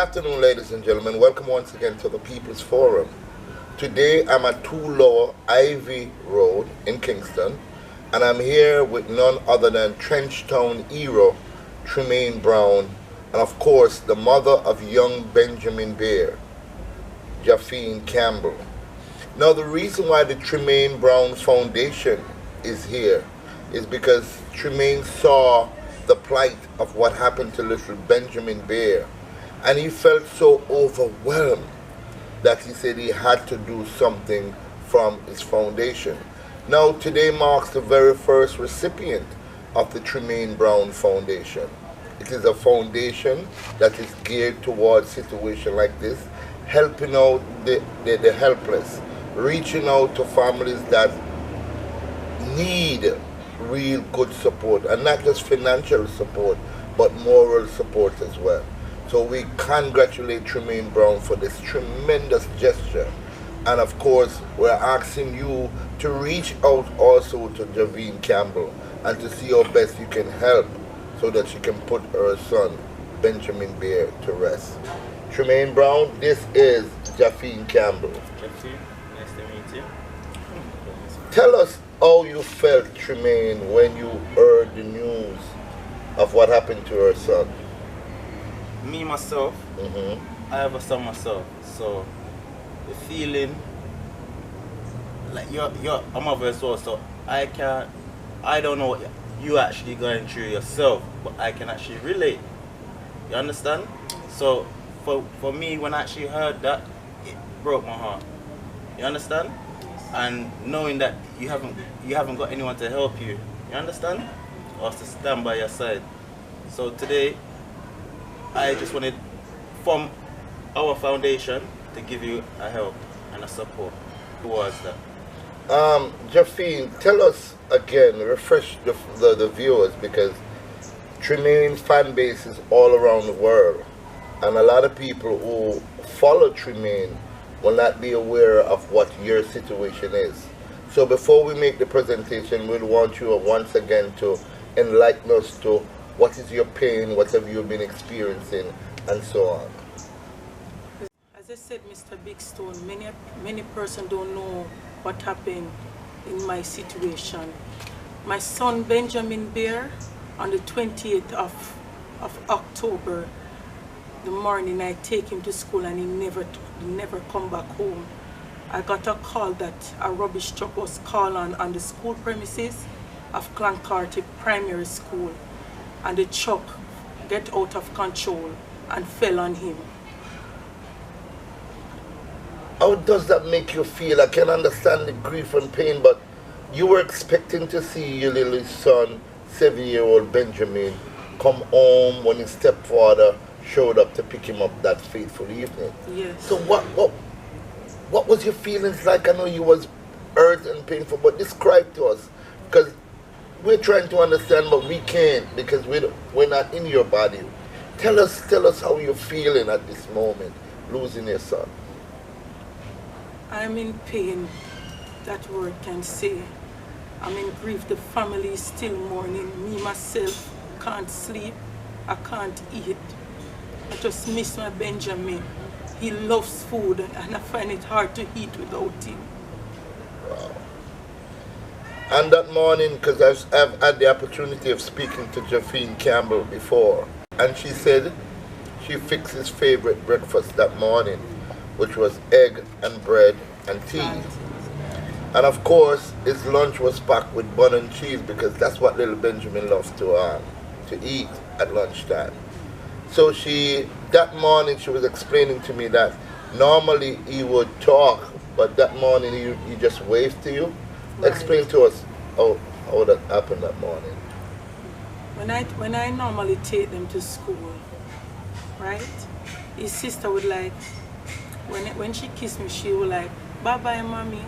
afternoon, ladies and gentlemen. Welcome once again to the People's Forum. Today I'm at 2 Lower Ivy Road in Kingston, and I'm here with none other than Trenchtown hero Tremaine Brown, and of course the mother of young Benjamin Bair, Japhene Campbell. Now the reason why the Tremaine Brown Foundation is here is because Tremaine saw the plight of what happened to little Benjamin Bair, and he felt so overwhelmed that he said he had to do something from his foundation. Now today marks the very first recipient of the Tremaine Brown Foundation. It is a foundation that is geared towards situations like this, helping out the helpless, reaching out to families that need real good support, and not just financial support, but moral support as well. So we congratulate Tremaine Brown for this tremendous gesture. And of course, we're asking you to reach out also to Japhene Campbell and to see how best you can help so that she can put her son, Benjamin Bair, to rest. Tremaine Brown, this is Japhene Campbell. Japhene, nice to meet you. Tell us how you felt, Tremaine, when you heard the news of what happened to her son. Me, myself, I have a son myself, so the feeling, like you're a mother as well, so I don't know what you actually going through yourself, but I can actually relate. You understand? So for me, when I actually heard that, it broke my heart. You understand? And knowing that you haven't got anyone to help you, you understand? Or to stand by your side. So today, I just wanted, from our foundation, to give you a help and a support towards that. Japhene, tell us again, refresh the viewers, because Tremaine fan base is all around the world, and a lot of people who follow Tremaine will not be aware of what your situation is. So before we make the presentation, we'll want you once again to enlighten us to what is your pain, what have you been experiencing, and so on. As I said, Mr. Big Stone, many persons don't know what happened in my situation. My son Benjamin Bair, on the 28th of October, the morning I take him to school and he never come back home. I got a call that a rubbish truck was called on the school premises of Carthy Primary School, and the truck get out of control and fell on him. How does that make you feel? I can understand the grief and pain, but you were expecting to see your little son, 7-year-old Benjamin, come home when his stepfather showed up to pick him up that fateful evening. Yes. So what was your feelings like? I know you was hurt and painful, but describe to us, because we're trying to understand, but we can't, because we're not in your body. Tell us how you're feeling at this moment, losing your son. I'm in pain, that word can say. I'm in grief, the family is still mourning. Me, myself, can't sleep, I can't eat. I just miss my Benjamin. He loves food, and I find it hard to eat without him. Wow. And that morning, because I've had the opportunity of speaking to Japhene Campbell before, and she said she fixed his favorite breakfast that morning, which was egg and bread and tea. And of course, his lunch was packed with bun and cheese, because that's what little Benjamin loves to eat at lunchtime. So that morning she was explaining to me that normally he would talk, but that morning he just waved to you. Right. Explain to us how that happened that morning. When I normally take them to school, right? His sister would like, when she kissed me, she would like, bye bye mommy.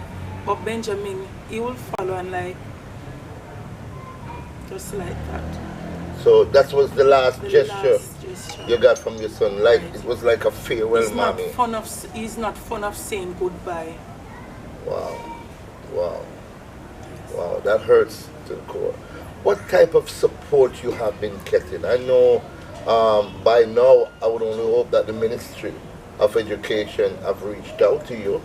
But Benjamin, he will follow and like, just like that. So that was the last gesture you got from your son. Like, right. It was like a farewell, mommy. He's not fond of saying goodbye. Wow, that hurts to the core. What type of support you have been getting? I know By now, I would only hope that the Ministry of Education have reached out to you,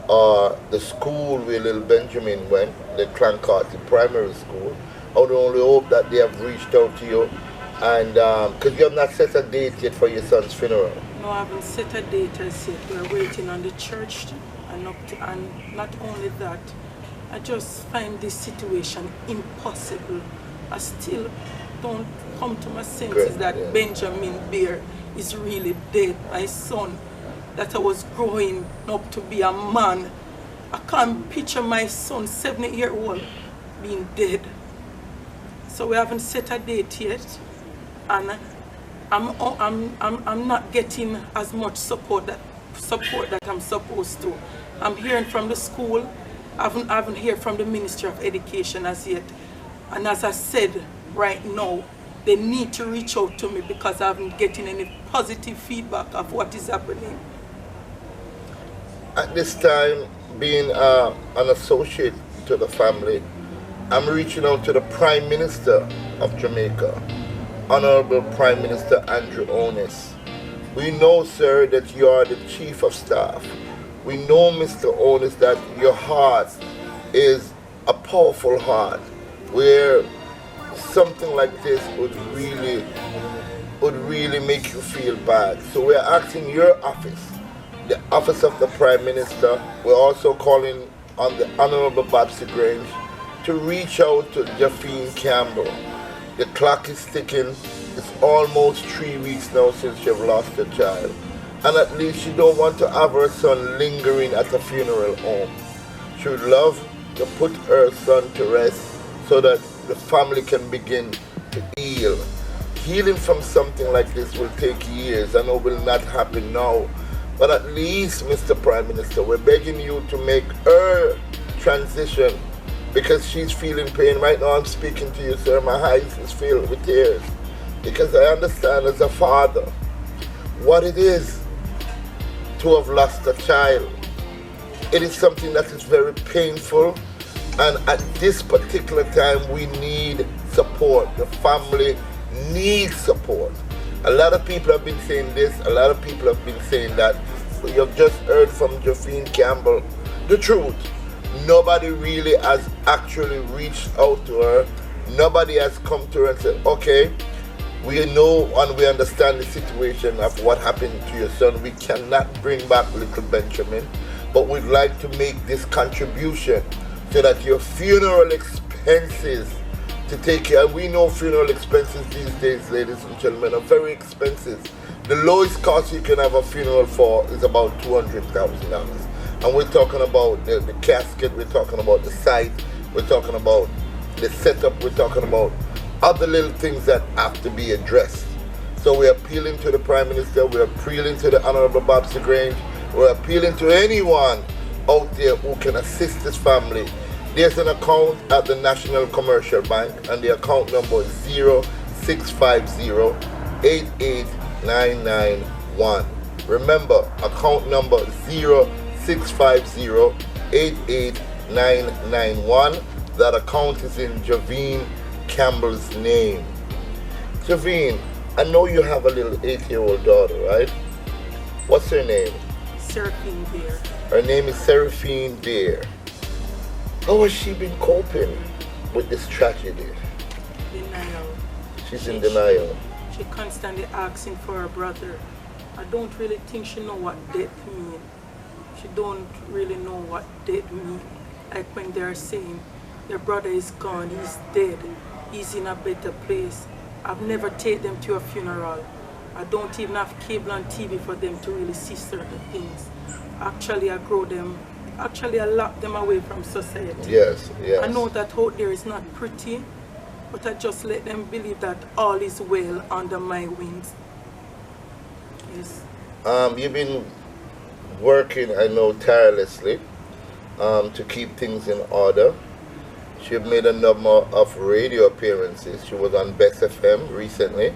or the school where little Benjamin went, the Carthy Primary School. I would only hope that they have reached out to you, and because you have not set a date yet for your son's funeral. No, I haven't set a date as yet. We're waiting on the church, and not only that, I just find this situation impossible. I still don't come to my senses that Benjamin Bair is really dead. My son, that I was growing up to be a man. I can't picture my son, 7-year-old, being dead. So we haven't set a date yet, and I'm not getting as much support that I'm supposed to. I'm hearing from the school. I haven't heard from the Ministry of Education as yet. And as I said, right now, they need to reach out to me because I haven't getting any positive feedback of what is happening. At this time, being an associate to the family, I'm reaching out to the Prime Minister of Jamaica, Honorable Prime Minister Andrew Holness. We know, sir, that you are the Chief of Staff. We know, Mr. Holness, that your heart is a powerful heart, where something like this would really make you feel bad. So we're asking your office, the Office of the Prime Minister, we're also calling on the Honorable Babsy Grange to reach out to Japhene Campbell. The clock is ticking. It's almost 3 weeks now since you've lost your child. And at least you don't want to have her son lingering at a funeral home. She would love to put her son to rest so that the family can begin to heal. Healing from something like this will take years and it will not happen now. But at least, Mr. Prime Minister, we're begging you to make her transition because she's feeling pain. Right now I'm speaking to you, sir, my eyes is filled with tears because I understand as a father what it is to have lost a child. It is something that is very painful, and at this particular time we need support. The family needs support. A lot of people have been saying this, a lot of people have been saying that. You've just heard from Japhene Campbell the truth. Nobody really has actually reached out to her. Nobody has come to her and said, okay, we know and we understand the situation of what happened to your son. We cannot bring back little Benjamin, but we'd like to make this contribution so that your funeral expenses to take care. We know funeral expenses these days, ladies and gentlemen, are very expensive. The lowest cost you can have a funeral for is about $200,000. And we're talking about the casket, we're talking about the site, we're talking about the setup, we're talking about other little things that have to be addressed. So we're appealing to the Prime Minister, we're appealing to the Honorable Babsy Grange, we're appealing to anyone out there who can assist this family. There's an account at the National Commercial Bank and the account number is 0650-88991. Remember, account number 0650-88991. That account is in Japhene Campbell's name. Japhene, I know you have a little 8-year-old daughter, right? What's her name? Seraphine Bair. Her name is Seraphine Bair. How has she been coping with this tragedy? Denial. She's in denial. She constantly asking for her brother. I don't really think she know what death mean. She don't really know what death mean. Like when they're saying, your brother is gone, he's dead, he's in a better place. I've never taken them to a funeral. I don't even have cable and TV for them to really see certain things. Actually, I lock them away from society. Yes, yes. I know that out there is not pretty, but I just let them believe that all is well under my wings. Yes. You've been working, I know, tirelessly to keep things in order. She's made a number of radio appearances. She was on Best FM recently,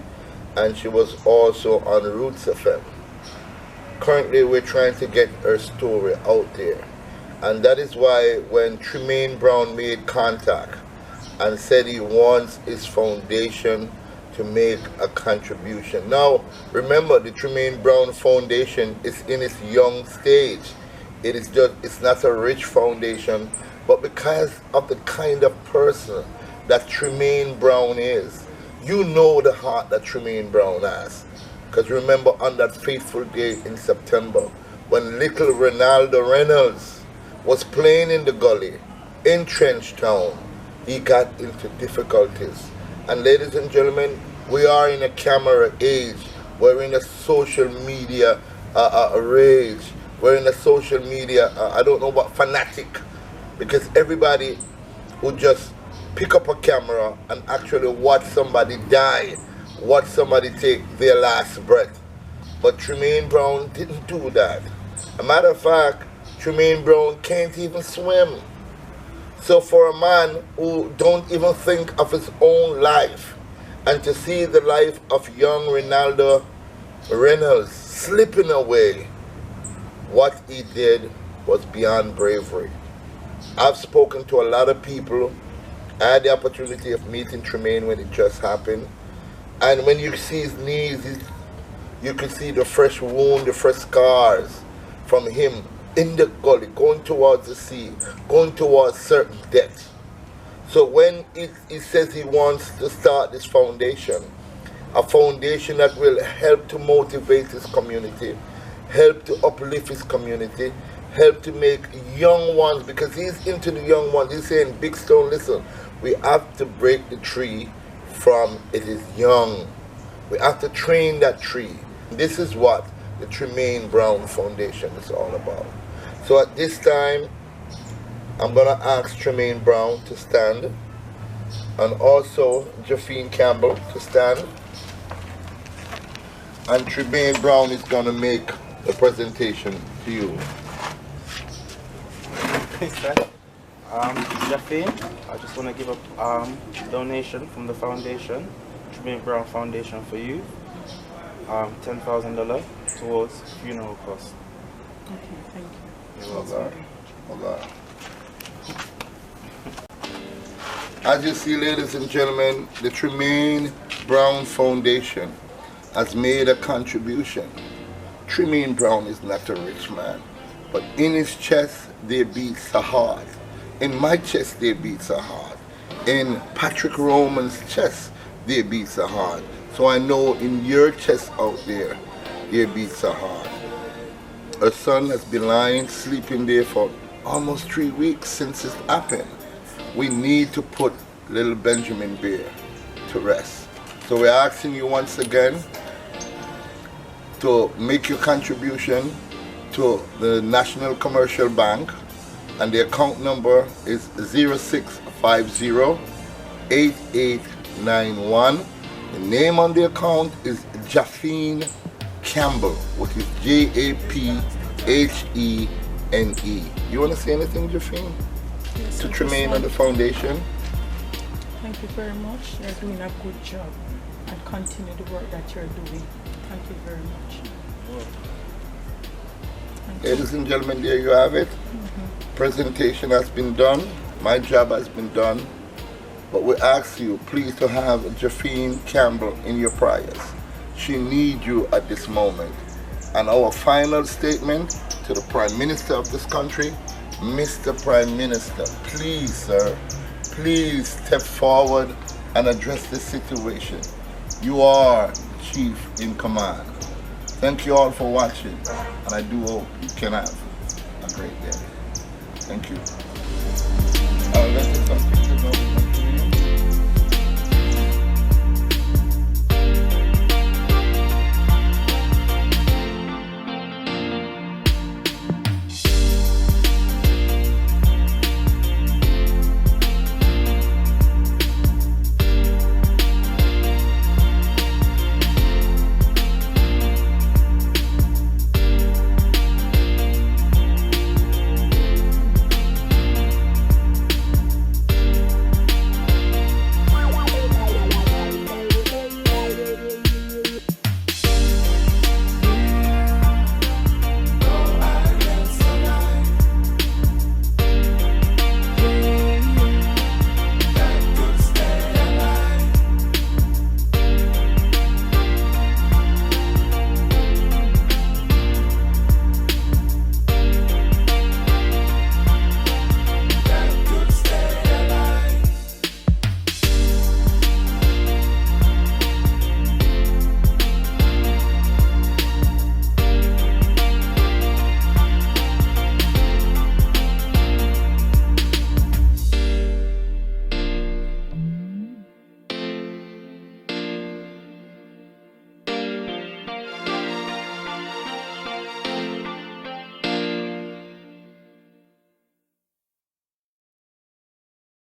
and she was also on Roots FM. Currently, we're trying to get her story out there. And that is why when Tremaine Brown made contact and said he wants his foundation to to make a contribution. Now, remember, the Tremaine Brown Foundation is in its young stage. It's not a rich foundation, but because of the kind of person that Tremaine Brown is, you know the heart that Tremaine Brown has. Because remember, on that fateful day in September, when little Ronaldo Reynolds was playing in the gully in Trench Town, he got into difficulties. And ladies and gentlemen, we are in a camera age. We're in a social media rage. We're in a social media, I don't know what, fanatic. Because everybody would just pick up a camera and actually watch somebody die, watch somebody take their last breath. But Tremaine Brown didn't do that. A matter of fact, Tremaine Brown can't even swim. So for a man who don't even think of his own life, and to see the life of young Ronaldo Reynolds slipping away, what he did was beyond bravery. I've spoken to a lot of people. I had the opportunity of meeting Tremaine when it just happened. And when you see his knees, you can see the fresh wound, the fresh scars from him in the gully, going towards the sea, going towards certain death. So when he says he wants to start this foundation, a foundation that will help to motivate his community, help to uplift his community, help to make young ones, because he's into the young ones. He's saying, Big Stone, listen, we have to break the tree from it is young. We have to train that tree. This is what the Tremaine Brown Foundation is all about. So at this time, I'm going to ask Tremaine Brown to stand, and also Japhene Campbell to stand. And Tremaine Brown is going to make the presentation to you. Japhene, I just want to give a donation from the foundation, Tremaine Brown Foundation for you, $10,000 towards funeral costs. Okay, thank you. Hold on. Hold on. As you see, ladies and gentlemen, the Tremaine Brown Foundation has made a contribution. Tremaine Brown is not a rich man, but in his chest they beat so hard. In my chest they beat so hard. In Patrick Roman's chest they beat so hard. So I know in your chest out there they beat so hard. Her son has been lying, sleeping there for almost 3 weeks since it happened. We need to put little Benjamin Bair to rest. So we're asking you once again to make your contribution to the National Commercial Bank, and the account number is 0650-8891. The name on the account is Japhene Campbell, which is Japhene. You want to say anything, Japhene? Yes, To Tremaine and the foundation? Thank you very much. You're doing a good job, and continue the work that you're doing. Thank you very much. Ladies and gentlemen, there you have it. Presentation has been done. My job has been done. But we ask you, please, to have Japhene Campbell in your prayers. She needs you at this moment. And our final statement to the Prime Minister of this country, Mr. Prime Minister, please, sir, please step forward and address this situation. You are Chief in Command. Thank you all for watching, and I do hope you can have a great day. Thank you.